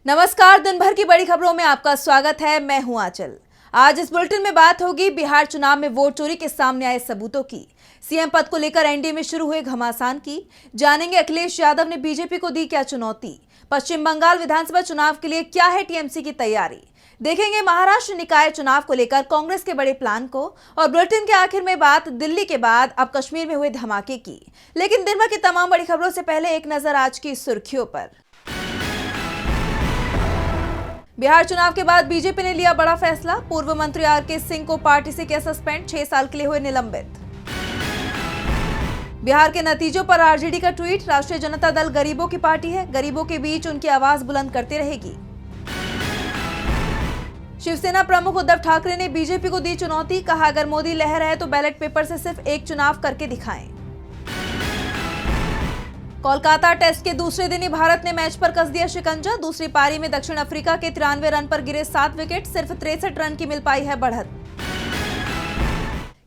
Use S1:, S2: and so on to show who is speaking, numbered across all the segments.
S1: नमस्कार, दिन भर की बड़ी खबरों में आपका स्वागत है। मैं हूं आंचल। आज इस बुलेटिन में बात होगी बिहार चुनाव में वोट चोरी के सामने आए सबूतों की। सीएम पद को लेकर एनडीए में शुरू हुए घमासान की। जानेंगे अखिलेश यादव ने बीजेपी को दी क्या चुनौती। पश्चिम बंगाल विधानसभा चुनाव के लिए क्या है टीएमसी की तैयारी। देखेंगे महाराष्ट्र निकाय चुनाव को लेकर कांग्रेस के बड़े प्लान को। और बुलेटिन के आखिर में बात दिल्ली के बाद अब कश्मीर में हुए धमाके की। लेकिन दिन भर की तमाम बड़ी खबरों से पहले एक नजर आज की सुर्खियों पर। बिहार चुनाव के बाद बीजेपी ने लिया बड़ा फैसला। पूर्व मंत्री आरके सिंह को पार्टी से किया सस्पेंड, 6 साल के लिए हुए निलंबित। बिहार के नतीजों पर आरजेडी का ट्वीट। राष्ट्रीय जनता दल गरीबों की पार्टी है, गरीबों के बीच उनकी आवाज बुलंद करती रहेगी। शिवसेना प्रमुख उद्धव ठाकरे ने बीजेपी को दी चुनौती। कहा, अगर मोदी लहर है तो बैलेट पेपर से सिर्फ एक चुनाव करके दिखाएं। कोलकाता टेस्ट के दूसरे दिन ही भारत ने मैच पर कस दिया शिकंजा। दूसरी पारी में दक्षिण अफ्रीका के 93 रन पर गिरे 7 विकेट। सिर्फ 63 रन की मिल पाई है बढ़त।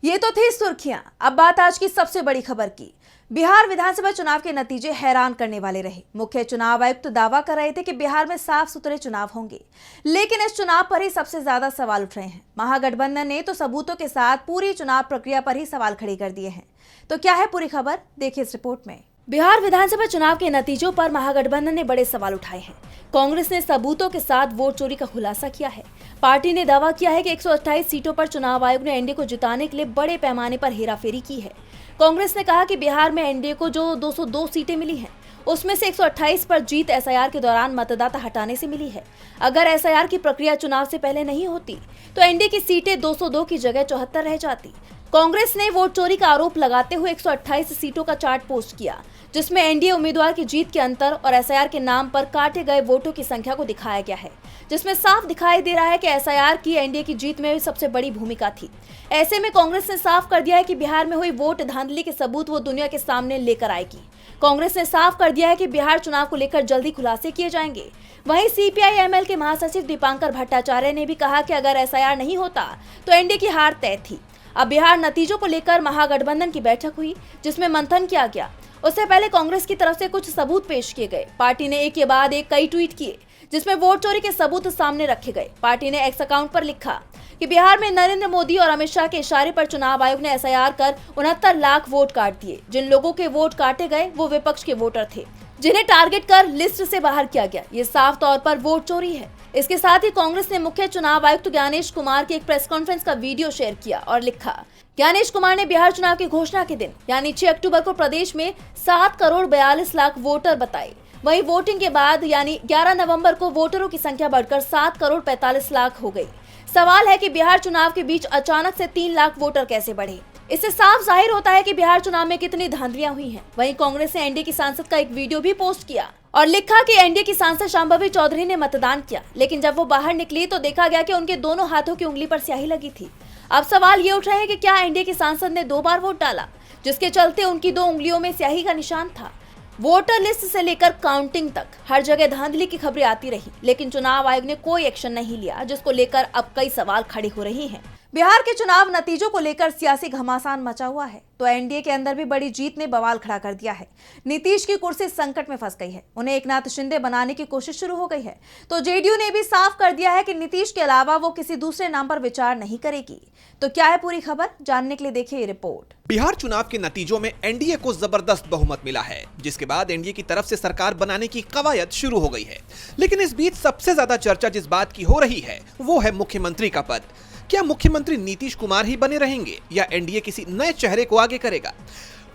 S1: ये तो थी सुर्खियां। अब बात आज की सबसे बड़ी खबर की। बिहार विधानसभा चुनाव के नतीजे हैरान करने वाले रहे। मुख्य चुनाव आयुक्त दावा कर रहे थे कि बिहार में साफ सुथरे चुनाव होंगे, लेकिन इस चुनाव पर ही सबसे ज्यादा सवाल उठ रहे हैं। महागठबंधन ने तो सबूतों के साथ पूरी चुनाव प्रक्रिया पर ही सवाल खड़े कर दिए हैं। तो क्या है पूरी खबर, देखिए इस रिपोर्ट में। बिहार विधानसभा चुनाव के नतीजों पर महागठबंधन ने बड़े सवाल उठाए हैं। कांग्रेस ने सबूतों के साथ वोट चोरी का खुलासा किया है। पार्टी ने दावा किया है कि 128 सीटों पर चुनाव आयोग ने एनडीए को जिताने के लिए बड़े पैमाने पर हेराफेरी की है। कांग्रेस ने कहा कि बिहार में एनडीए को जो 202 सीटें मिली हैं, उसमें से 128 पर जीत एसआईआर के दौरान मतदाता हटाने से मिली है। अगर एसआईआर की प्रक्रिया चुनाव से पहले नहीं होती तो एनडीए की सीटें 202 की जगह 74 रह जाती। कांग्रेस ने वोट चोरी का आरोप लगाते हुए 128 सीटों का चार्ट पोस्ट किया, जिसमें एनडीए उम्मीदवार की जीत के अंतर और एसआईआर के नाम पर काटे गए वोटों की संख्या को दिखाया गया है, जिसमें साफ दिखाई दे रहा है कि एसआईआर की एनडीए की जीत में सबसे बड़ी भूमिका थी। ऐसे में कांग्रेस ने साफ कर दिया है कि बिहार में हुई वोट धांधली के सबूत वो दुनिया के सामने लेकर आएगी। कांग्रेस ने साफ कर दिया है कि बिहार चुनाव को लेकर जल्दी खुलासे किए जाएंगे। वहीं सीपीआई-एमएल के महासचिव दीपांकर भट्टाचार्य ने भी कहा कि अगर एसआईआर नहीं होता तो एनडीए की हार तय थी। अब बिहार नतीजों को लेकर महागठबंधन की बैठक हुई, जिसमें मंथन किया गया। उससे पहले कांग्रेस की तरफ से कुछ सबूत पेश किए गए। पार्टी ने एक के बाद एक कई ट्वीट किए, जिसमें वोट चोरी के सबूत सामने रखे गए। पार्टी ने एक्स अकाउंट पर लिखा कि बिहार में नरेंद्र मोदी और अमित शाह के इशारे पर चुनाव आयोग ने एसआईआर कर 69 लाख वोट काट दिए। जिन लोगों के वोट काटे गए वो विपक्ष के वोटर थे, जिन्हें टारगेट कर लिस्ट से बाहर किया गया। ये साफ तौर पर वोट चोरी है। इसके साथ ही कांग्रेस ने मुख्य चुनाव आयुक्त ज्ञानेश कुमार की एक प्रेस कॉन्फ्रेंस का वीडियो शेयर किया और लिखा, ज्ञानेश कुमार ने बिहार चुनाव की घोषणा के दिन यानी 6 अक्टूबर को प्रदेश में 7 करोड़ 42 लाख वोटर बताए। वहीं वोटिंग के बाद यानी 11 नवंबर को वोटरों की संख्या बढ़कर 7 करोड़ 45 लाख हो गई। सवाल है कि बिहार चुनाव के बीच अचानक से 3 लाख वोटर कैसे बढ़े। इससे साफ जाहिर होता है कि बिहार चुनाव में कितनी धांधलियां हुई हैं। वहीं कांग्रेस ने एनडीए की सांसद का एक वीडियो भी पोस्ट किया और लिखा कि एनडीए की सांसद शांभवी चौधरी ने मतदान किया, लेकिन जब वो बाहर निकली तो देखा गया कि उनके दोनों हाथों की उंगली पर स्याही लगी थी। अब सवाल ये उठ रहे हैं कि क्या एनडीए की सांसद ने 2 बार वोट डाला, जिसके चलते उनकी 2 उंगलियों में स्याही का निशान था। वोटर लिस्ट से लेकर काउंटिंग तक हर जगह धांधली की खबरें आती रही, लेकिन चुनाव आयोग ने कोई एक्शन नहीं लिया, जिसको लेकर अब कई सवाल खड़े हो रहे हैं। बिहार के चुनाव नतीजों को लेकर सियासी घमासान मचा हुआ है, तो एनडीए के अंदर भी बड़ी जीत ने बवाल खड़ा कर दिया है। नीतीश की कुर्सी संकट में फंस गई है, उन्हें एकनाथ शिंदे बनाने की कोशिश शुरू हो गई है। तो जेडीयू ने भी साफ कर दिया है कि नीतीश के अलावा वो किसी दूसरे नाम पर विचार नहीं करेगी। तो क्या है पूरी खबर, जानने के लिए देखिए ये रिपोर्ट।
S2: बिहार चुनाव के नतीजों में एनडीए को जबरदस्त बहुमत मिला है, जिसके बाद एनडीए की तरफ से सरकार बनाने की कवायद शुरू हो गई है। लेकिन इस बीच सबसे ज्यादा चर्चा जिस बात की हो रही है वो है मुख्यमंत्री का पद। क्या मुख्यमंत्री नीतीश कुमार ही बने रहेंगे या एनडीए किसी नए चेहरे को आगे करेगा?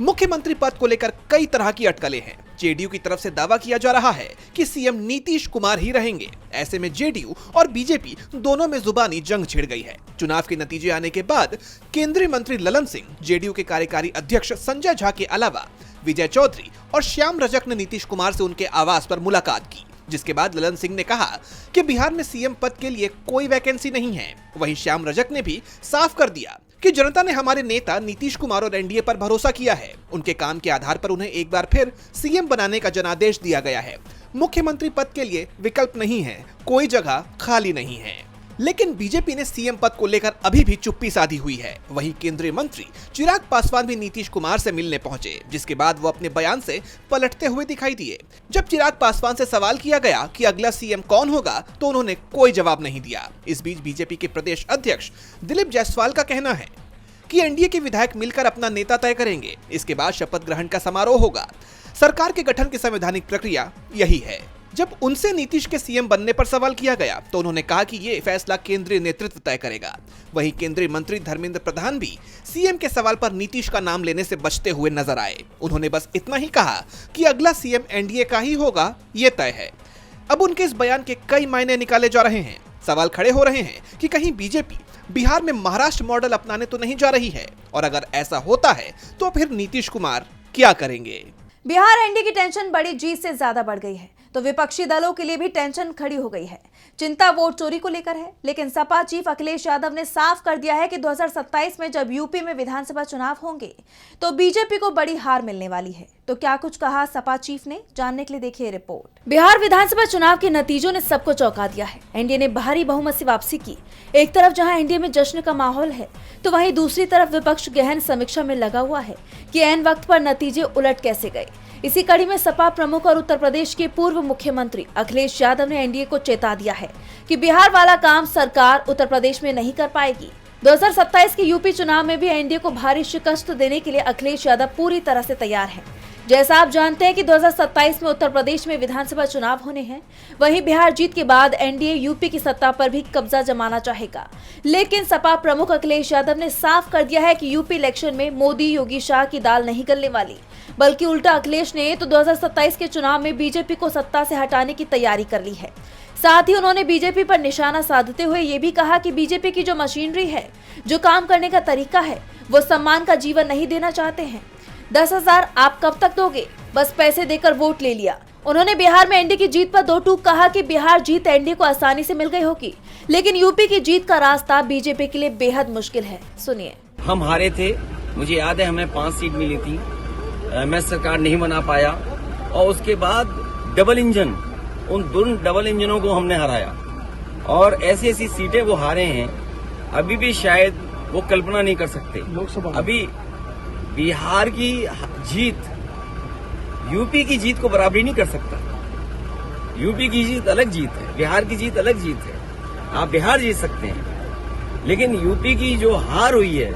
S2: मुख्यमंत्री पद को लेकर कई तरह की अटकलें हैं। जेडीयू की तरफ से दावा किया जा रहा है कि सीएम नीतीश कुमार ही रहेंगे। ऐसे में जेडीयू और बीजेपी दोनों में जुबानी जंग छिड़ गई है। चुनाव के नतीजे आने के बाद केंद्रीय मंत्री ललन सिंह, जेडीयू के कार्यकारी अध्यक्ष संजय झा के अलावा विजय चौधरी और श्याम रजक ने नीतीश कुमार से उनके आवास पर मुलाकात की, जिसके बाद ललन सिंह ने कहा कि बिहार में सीएम पद के लिए कोई वैकेंसी नहीं है। वहीं श्याम रजक ने भी साफ कर दिया कि जनता ने हमारे नेता नीतीश कुमार और एनडीए पर भरोसा किया है। उनके काम के आधार पर उन्हें एक बार फिर सीएम बनाने का जनादेश दिया गया है। मुख्यमंत्री पद के लिए विकल्प नहीं है, कोई जगह खाली नहीं है। लेकिन बीजेपी ने सीएम पद को लेकर अभी भी चुप्पी साधी हुई है। वहीं केंद्रीय मंत्री चिराग पासवान भी नीतीश कुमार से मिलने पहुंचे, जिसके बाद वो अपने बयान से पलटते हुए दिखाई दिए। जब चिराग पासवान से सवाल किया गया कि अगला सीएम कौन होगा, तो उन्होंने कोई जवाब नहीं दिया। इस बीच बीजेपी के प्रदेश अध्यक्ष दिलीप जायसवाल का कहना है कि एनडीए के विधायक मिलकर अपना नेता तय करेंगे। इसके बाद शपथ ग्रहण का समारोह होगा। सरकार के गठन की संवैधानिक प्रक्रिया यही है। जब उनसे नीतीश के सीएम बनने पर सवाल किया गया तो उन्होंने कहा कि ये फैसला केंद्रीय नेतृत्व तय करेगा। वहीं केंद्रीय मंत्री धर्मेंद्र प्रधान भी सीएम के सवाल पर नीतीश का नाम लेने से बचते हुए नजर आए। उन्होंने बस इतना ही कहा कि अगला सीएम एनडीए का ही होगा, ये तय है। अब उनके इस बयान के कई मायने निकाले जा रहे हैं। सवाल खड़े हो रहे हैं कि कहीं बीजेपी बिहार में महाराष्ट्र मॉडल अपनाने तो नहीं जा रही है, और अगर ऐसा होता है तो फिर नीतीश कुमार क्या करेंगे।
S1: बिहार एनडीए की टेंशन बड़ी जीत से ज्यादा बढ़ गई है, तो विपक्षी दलों के लिए भी टेंशन खड़ी हो गई है। चिंता वोट चोरी को लेकर है, लेकिन सपा चीफ अखिलेश यादव ने साफ कर दिया है कि 2027 में जब यूपी में विधानसभा चुनाव होंगे तो बीजेपी को बड़ी हार मिलने वाली है। तो क्या कुछ कहा सपा चीफ ने, जानने के लिए देखिए रिपोर्ट। बिहार विधानसभा चुनाव के नतीजों ने सबको चौंका दिया है। एनडीए ने भारी बहुमत से वापसी की। एक तरफ जहां एनडीए में जश्न का माहौल है, तो वहीं दूसरी तरफ विपक्ष गहन समीक्षा में लगा हुआ है कि ऐन वक्त पर नतीजे उलट कैसे गए। इसी कड़ी में सपा प्रमुख और उत्तर प्रदेश के पूर्व मुख्यमंत्री अखिलेश यादव ने एनडीए को चेता दिया है कि बिहार वाला काम सरकार उत्तर प्रदेश में नहीं कर पाएगी। 2027 के यूपी चुनाव में भी एनडीए को भारी शिकस्त देने के लिए अखिलेश यादव पूरी तरह से तैयार हैं। जैसा आप जानते हैं कि 2027 में उत्तर प्रदेश में विधानसभा चुनाव होने हैं, वहीं बिहार जीत के बाद एनडीए यूपी की सत्ता पर भी कब्जा जमाना चाहेगा। लेकिन सपा प्रमुख अखिलेश यादव ने साफ कर दिया है कि यूपी इलेक्शन में मोदी योगी शाह की दाल नहीं गलने वाली, बल्कि उल्टा अखिलेश ने तो 2027 के चुनाव में बीजेपी को सत्ता से हटाने की तैयारी कर ली है। साथ ही उन्होंने बीजेपी पर निशाना साधते हुए ये भी कहा कि बीजेपी की जो मशीनरी है, जो काम करने का तरीका है, वो सम्मान का जीवन नहीं देना चाहते हैं। 10,000 आप कब तक दोगे, बस पैसे देकर वोट ले लिया। उन्होंने बिहार में एनडीए की जीत पर दो टूक कहा कि बिहार जीत एनडीए को आसानी से मिल गई होगी, लेकिन यूपी की जीत का रास्ता बीजेपी के लिए बेहद मुश्किल है। सुनिए।
S3: हम हारे थे, मुझे याद है हमें 5 सीट मिली थी, मैं सरकार नहीं बना पाया, और उसके बाद डबल इंजन, उन दोनों डबल इंजनों को हमने हराया, और ऐसी ऐसी सीटें वो हारे हैं अभी भी शायद वो कल्पना नहीं कर सकते। अभी बिहार की जीत यूपी की जीत को बराबरी नहीं कर सकता। यूपी की जीत अलग जीत है, बिहार की जीत अलग जीत है। आप बिहार जीत सकते हैं, लेकिन यूपी की जो हार हुई है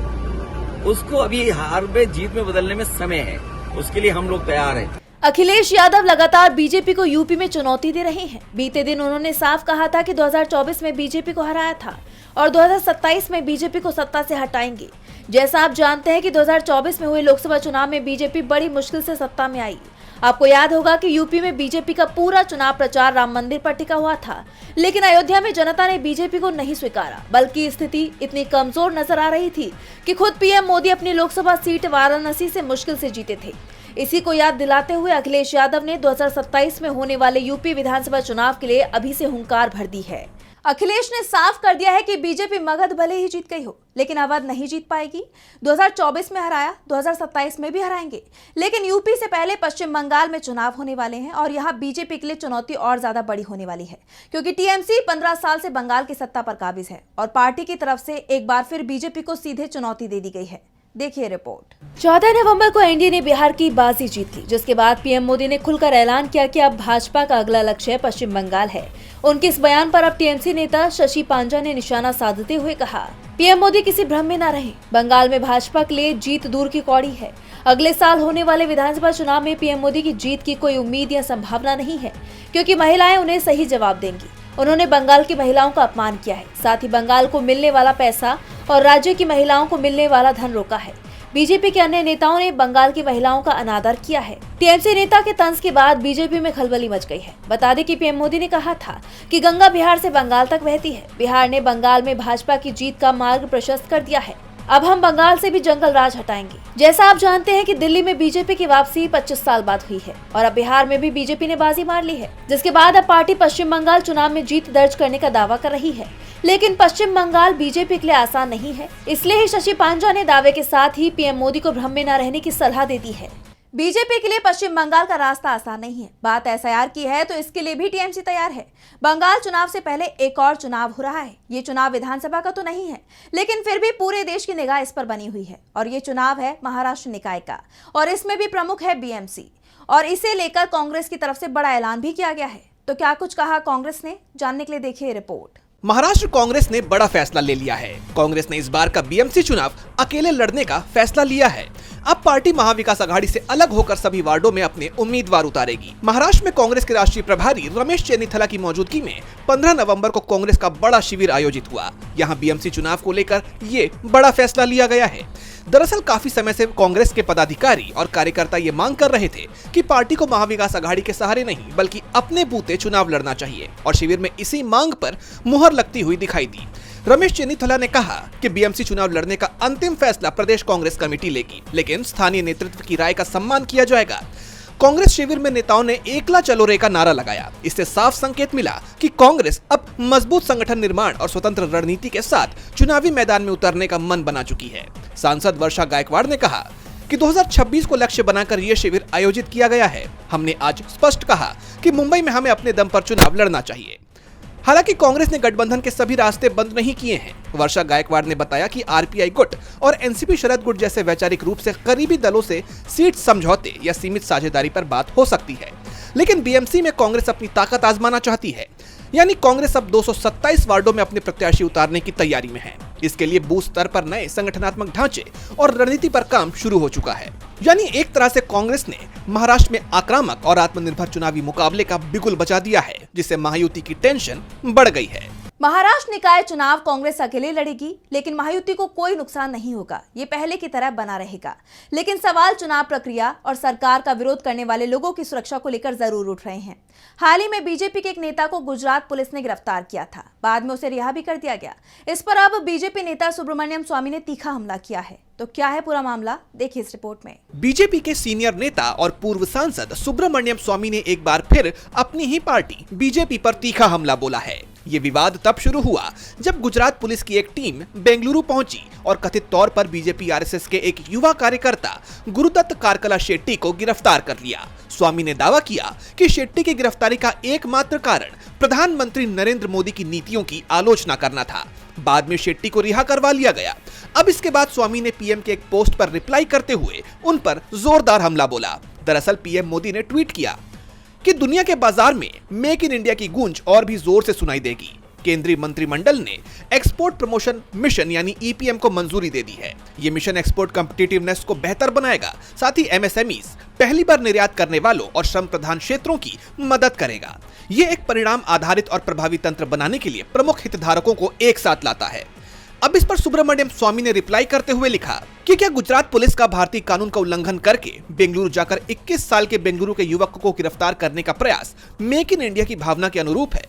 S3: उसको अभी हार में जीत में बदलने में समय है, उसके लिए हम लोग तैयार हैं।
S1: अखिलेश यादव लगातार बीजेपी को यूपी में चुनौती दे रहे हैं। बीते दिन उन्होंने साफ कहा था कि 2024 में बीजेपी को हराया था और 2027 में बीजेपी को सत्ता से हटाएंगे। जैसा आप जानते हैं कि 2024 में हुए लोकसभा चुनाव में बीजेपी बड़ी मुश्किल से सत्ता में आई। आपको याद होगा कि यूपी में बीजेपी का पूरा चुनाव प्रचार राम मंदिर पर टिका हुआ था, लेकिन अयोध्या में जनता ने बीजेपी को नहीं स्वीकारा, बल्कि स्थिति इतनी कमजोर नजर आ रही थी कि खुद पीएम मोदी अपनी लोकसभा सीट वाराणसी से मुश्किल से जीते थे। इसी को याद दिलाते हुए अखिलेश यादव ने 2027 में होने वाले यूपी विधानसभा चुनाव के लिए अभी से हुंकार भर दी है। अखिलेश ने साफ कर दिया है कि बीजेपी मगध भले ही जीत गई हो, लेकिन अवध नहीं जीत पाएगी। 2024 में हराया, 2027 में भी हराएंगे, लेकिन यूपी से पहले पश्चिम बंगाल में चुनाव होने वाले हैं और यहाँ बीजेपी के लिए चुनौती और ज्यादा बड़ी होने वाली है, क्योंकि टीएमसी 15 साल से बंगाल की सत्ता पर काबिज है और पार्टी की तरफ से एक बार फिर बीजेपी को सीधे चुनौती दे दी गई है। देखिए रिपोर्ट। 14 नवंबर को एनडीए ने बिहार की बाजी जीत ली, जिसके बाद पीएम मोदी ने खुलकर ऐलान किया कि अब भाजपा का अगला लक्ष्य पश्चिम बंगाल है। उनके इस बयान पर अब टीएमसी नेता शशि पांजा ने निशाना साधते हुए कहा, पीएम मोदी किसी भ्रम में न रहे, बंगाल में भाजपा के लिए जीत दूर की कौड़ी है। अगले साल होने वाले विधानसभा चुनाव में पीएम मोदी की जीत की कोई उम्मीद या संभावना नहीं है, क्योंकि महिलाएं उन्हें सही जवाब देंगी। उन्होंने बंगाल की महिलाओं का अपमान किया है, साथ ही बंगाल को मिलने वाला पैसा और राज्य की महिलाओं को मिलने वाला धन रोका है। बीजेपी के अन्य नेताओं ने बंगाल की महिलाओं का अनादर किया है। टीएमसी नेता के तंज के बाद बीजेपी में खलबली मच गई है। बता दें कि पीएम मोदी ने कहा था कि गंगा बिहार से बंगाल तक बहती है। बिहार ने बंगाल में भाजपा की जीत का मार्ग प्रशस्त कर दिया है। अब हम बंगाल से भी जंगल राज हटाएंगे। जैसा आप जानते हैं कि दिल्ली में बीजेपी की वापसी 25 साल बाद हुई है और अब बिहार में भी बीजेपी ने बाजी मार ली है, जिसके बाद अब पार्टी पश्चिम बंगाल चुनाव में जीत दर्ज करने का दावा कर रही है। लेकिन पश्चिम बंगाल बीजेपी के लिए आसान नहीं है, इसलिए ही शशि पांजा ने दावे के साथ ही पीएम मोदी को भ्रम में न रहने की सलाह दे दी है। बीजेपी के लिए पश्चिम बंगाल का रास्ता आसान नहीं है। बात एसआईआर की है तो इसके लिए भी टीएमसी तैयार है। बंगाल चुनाव से पहले एक और चुनाव हो रहा है। ये चुनाव विधानसभा का तो नहीं है, लेकिन फिर भी पूरे देश की निगाह इस पर बनी हुई है। और ये चुनाव है महाराष्ट्र निकाय का, और इसमें भी प्रमुख है बीएमसी, और इसे लेकर कांग्रेस की तरफ से बड़ा ऐलान भी किया गया है। तो क्या कुछ कहा कांग्रेस ने, जानने के लिए देखिए रिपोर्ट।
S2: महाराष्ट्र कांग्रेस ने बड़ा फैसला ले लिया है। कांग्रेस ने इस बार का बीएमसी चुनाव अकेले लड़ने का फैसला लिया है। अब पार्टी महाविकास आघाड़ी से अलग होकर सभी वार्डों में अपने उम्मीदवार उतारेगी। महाराष्ट्र में कांग्रेस के राष्ट्रीय प्रभारी रमेश चेन्नीथला की मौजूदगी में 15 नवंबर को कांग्रेस का बड़ा शिविर आयोजित हुआ। यहां बीएमसी चुनाव को लेकर ये बड़ा फैसला लिया गया है। दरअसल काफी समय से कांग्रेस के पदाधिकारी और कार्यकर्ता ये मांग कर रहे थे कि पार्टी को महाविकास आघाड़ी के सहारे नहीं बल्कि अपने बूते चुनाव लड़ना चाहिए, और शिविर में इसी मांग पर मुहर लगती हुई दिखाई दी। रमेश चेन्नीथला ने कहा कि बीएमसी चुनाव लड़ने का अंतिम फैसला प्रदेश कांग्रेस कमेटी लेगी, लेकिन स्थानीय नेतृत्व की राय का सम्मान किया जाएगा। कांग्रेस शिविर में नेताओं ने एकला चलो रे का नारा लगाया। इससे साफ संकेत मिला कि कांग्रेस अब मजबूत संगठन निर्माण और स्वतंत्र रणनीति के साथ चुनावी मैदान में उतरने का मन बना चुकी है। सांसद वर्षा गायकवाड़ ने कहा कि 2026 को लक्ष्य बनाकर ये शिविर आयोजित किया गया है। हमने आज स्पष्ट कहा कि मुंबई में हमें अपने दम पर चुनाव लड़ना चाहिए। हालांकि कांग्रेस ने गठबंधन के सभी रास्ते बंद नहीं किए हैं। वर्षा गायकवाड़ ने बताया कि आरपीआई गुट और एनसीपी शरद गुट जैसे वैचारिक रूप से करीबी दलों से सीट समझौते या सीमित साझेदारी पर बात हो सकती है, लेकिन बीएमसी में कांग्रेस अपनी ताकत आजमाना चाहती है। यानी कांग्रेस अब 227 वार्डों में अपने प्रत्याशी उतारने की तैयारी में है। इसके लिए बूथ स्तर पर नए संगठनात्मक ढांचे और रणनीति पर काम शुरू हो चुका है। यानी एक तरह से कांग्रेस ने महाराष्ट्र में आक्रामक और आत्मनिर्भर चुनावी मुकाबले का बिगुल बजा दिया है, जिससे महायुति की टेंशन बढ़ गई है।
S1: महाराष्ट्र निकाय चुनाव कांग्रेस अकेले लड़ेगी, लेकिन महायुति को कोई नुकसान नहीं होगा। ये पहले की तरह बना रहेगा। लेकिन सवाल चुनाव प्रक्रिया और सरकार का विरोध करने वाले लोगों की सुरक्षा को लेकर जरूर उठ रहे हैं। हाल ही में बीजेपी के एक नेता को गुजरात पुलिस ने गिरफ्तार किया था, बाद में उसे रिहा भी कर दिया गया। इस पर अब बीजेपी नेता सुब्रमण्यम स्वामी ने तीखा हमला किया है। तो क्या है पूरा मामला, देखिए इस रिपोर्ट में।
S2: बीजेपी के सीनियर नेता और पूर्व सांसद सुब्रमण्यम स्वामी ने एक बार फिर अपनी ही पार्टी बीजेपी पर तीखा हमला बोला है। ये विवाद तब शुरू हुआ जब गुजरात पुलिस की एक टीम बेंगलुरु पहुंची और कथित तौर पर बीजेपी आरएसएस के एक युवा कार्यकर्ता गुरुदत्त कारकला शेट्टी को गिरफ्तार कर लिया। स्वामी ने दावा किया कि शेट्टी की गिरफ्तारी का एकमात्र कारण प्रधानमंत्री नरेंद्र मोदी की नीतियों की आलोचना करना था। बाद में शेट्टी को रिहा करवा लिया गया। अब इसके बाद स्वामी ने पीएम के एक पोस्ट पर रिप्लाई करते हुए उन पर जोरदार हमला बोला। दरअसल पीएम मोदी ने ट्वीट किया कि दुनिया के बाजार में मेक इन इंडिया की गूंज और भी जोर से सुनाई देगी। केंद्रीय मंत्रिमंडल ने एक्सपोर्ट प्रमोशन मिशन यानी ईपीएम को मंजूरी दे दी है। ये मिशन एक्सपोर्ट कॉम्पिटिटिवनेस को बेहतर बनाएगा, साथ ही एमएसएमईज, पहली बार निर्यात करने वालों और श्रम प्रधान क्षेत्रों की मदद करेगा। ये एक परिणाम आधारित और प्रभावी तंत्र बनाने के लिए प्रमुख हितधारकों को एक साथ लाता है। अब इस पर सुब्रमण्यम स्वामी ने रिप्लाई करते हुए लिखा कि क्या गुजरात पुलिस का भारतीय कानून का उल्लंघन करके बेंगलुरु जाकर 21 साल के बेंगलुरु के युवक को गिरफ्तार करने का प्रयास मेक इन इंडिया की भावना के अनुरूप है?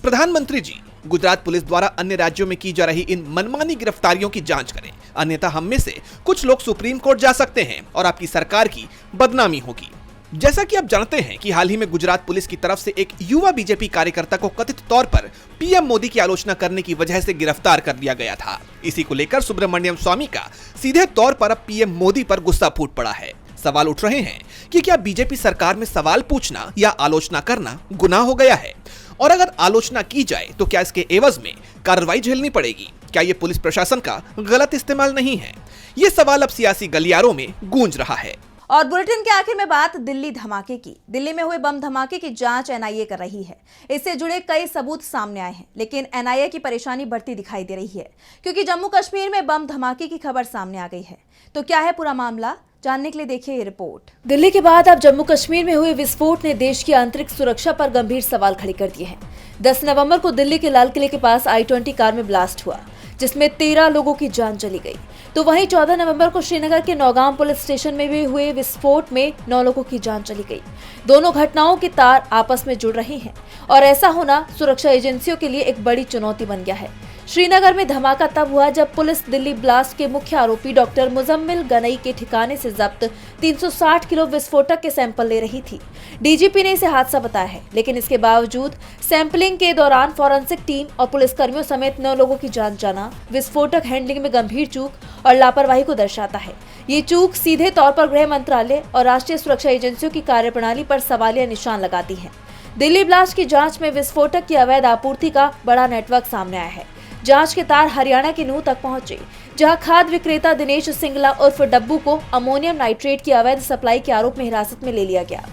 S2: प्रधानमंत्री जी, गुजरात पुलिस द्वारा अन्य राज्यों में की जा रही इन मनमानी गिरफ्तारियों की जांच करें, अन्यथा हम में से कुछ लोग सुप्रीम कोर्ट जा सकते हैं और आपकी सरकार की बदनामी होगी। जैसा कि आप जानते हैं कि हाल ही में गुजरात पुलिस की तरफ से एक युवा बीजेपी कार्यकर्ता को कथित तौर पर पीएम मोदी की आलोचना करने की वजह से गिरफ्तार कर लिया गया था। इसी को लेकर सुब्रमण्यम स्वामी का सीधे तौर पर अब पीएम मोदी पर गुस्सा फूट पड़ा है। सवाल उठ रहे हैं कि क्या बीजेपी सरकार में सवाल पूछना या आलोचना करना गुनाह हो गया है, और अगर आलोचना की जाए तो क्या इसके एवज में कार्रवाई झेलनी पड़ेगी? क्या ये पुलिस प्रशासन का गलत इस्तेमाल नहीं है? ये सवाल अब सियासी गलियारों में गूंज रहा है।
S1: और बुलेटिन के आखिर में बात दिल्ली धमाके की। दिल्ली में हुए बम धमाके की जांच एनआईए कर रही है। इससे जुड़े कई सबूत सामने आए हैं, लेकिन एनआईए की परेशानी बढ़ती दिखाई दे रही है, क्योंकि जम्मू कश्मीर में बम धमाके की खबर सामने आ गई है। तो क्या है पूरा मामला, जानने के लिए देखिए ये रिपोर्ट। दिल्ली के बाद अब जम्मू कश्मीर में हुए विस्फोट ने देश की आंतरिक सुरक्षा पर गंभीर सवाल खड़े कर दिए हैं। 10 नवंबर को दिल्ली के लाल किले के पास I-20 कार में ब्लास्ट हुआ, जिसमें 13 लोगों की जान चली गई। तो वहीं 14 नवंबर को श्रीनगर के नौगाम पुलिस स्टेशन में भी हुए विस्फोट में 9 लोगों की जान चली गई। दोनों घटनाओं के तार आपस में जुड़ रहे हैं और ऐसा होना सुरक्षा एजेंसियों के लिए एक बड़ी चुनौती बन गया है। श्रीनगर में धमाका तब हुआ जब पुलिस दिल्ली ब्लास्ट के मुख्य आरोपी डॉक्टर मुजम्मिल गनई के ठिकाने से जब्त 360 किलो विस्फोटक के सैंपल ले रही थी। डीजीपी ने इसे हादसा बताया है, लेकिन इसके बावजूद सैंपलिंग के दौरान फॉरेंसिक टीम और पुलिसकर्मियों समेत 9 लोगों की जान जाना विस्फोटक हैंडलिंग में गंभीर चूक और लापरवाही को दर्शाता है। ये चूक सीधे तौर पर गृह मंत्रालय और राष्ट्रीय सुरक्षा एजेंसियों की कार्यप्रणाली पर सवालिया निशान लगाती है। दिल्ली ब्लास्ट की जांच में विस्फोटक की अवैध आपूर्ति का बड़ा नेटवर्क सामने आया है। जांच के तार हरियाणा के नूंह तक पहुंचे, जहां खाद्य विक्रेता दिनेश सिंगला उर्फ डब्बू को अमोनियम नाइट्रेट की अवैध सप्लाई के आरोप में हिरासत में ले लिया गया।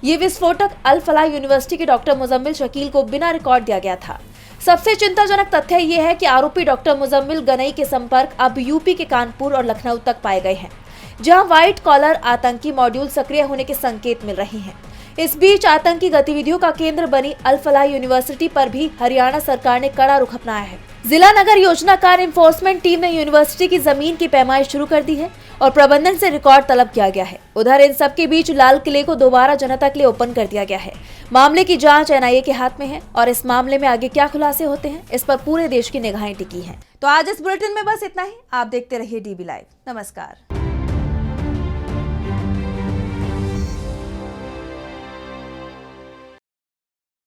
S1: ये विस्फोटक अल फलाह यूनिवर्सिटी के डॉक्टर मुजम्मिल शकील को बिना रिकॉर्ड दिया गया था। सबसे चिंताजनक तथ्य ये है कि आरोपी डॉक्टर मुजम्मिल गनई के संपर्क अब यूपी के कानपुर और लखनऊ तक पाए गए हैं, जहां व्हाइट कॉलर आतंकी मॉड्यूल सक्रिय होने के संकेत मिल रहे हैं। इस बीच आतंकी गतिविधियों का केंद्र बनी अल फलाह यूनिवर्सिटी पर भी हरियाणा सरकार ने कड़ा रुख अपनाया है। जिला नगर योजना कार्य इन्फोर्समेंट टीम ने यूनिवर्सिटी की जमीन की पैमाइश शुरू कर दी है और प्रबंधन से रिकॉर्ड तलब किया गया है। उधर इन सब के बीच लाल किले को दोबारा जनता के लिए ओपन कर दिया गया है। मामले की जांच एनआईए के हाथ में है और इस मामले में आगे क्या खुलासे होते हैं, इस पर पूरे देश की निगाहें टिकी हैं। तो आज इस बुलेटिन में बस इतना ही। आप देखते रहिए डीबी लाइव। नमस्कार।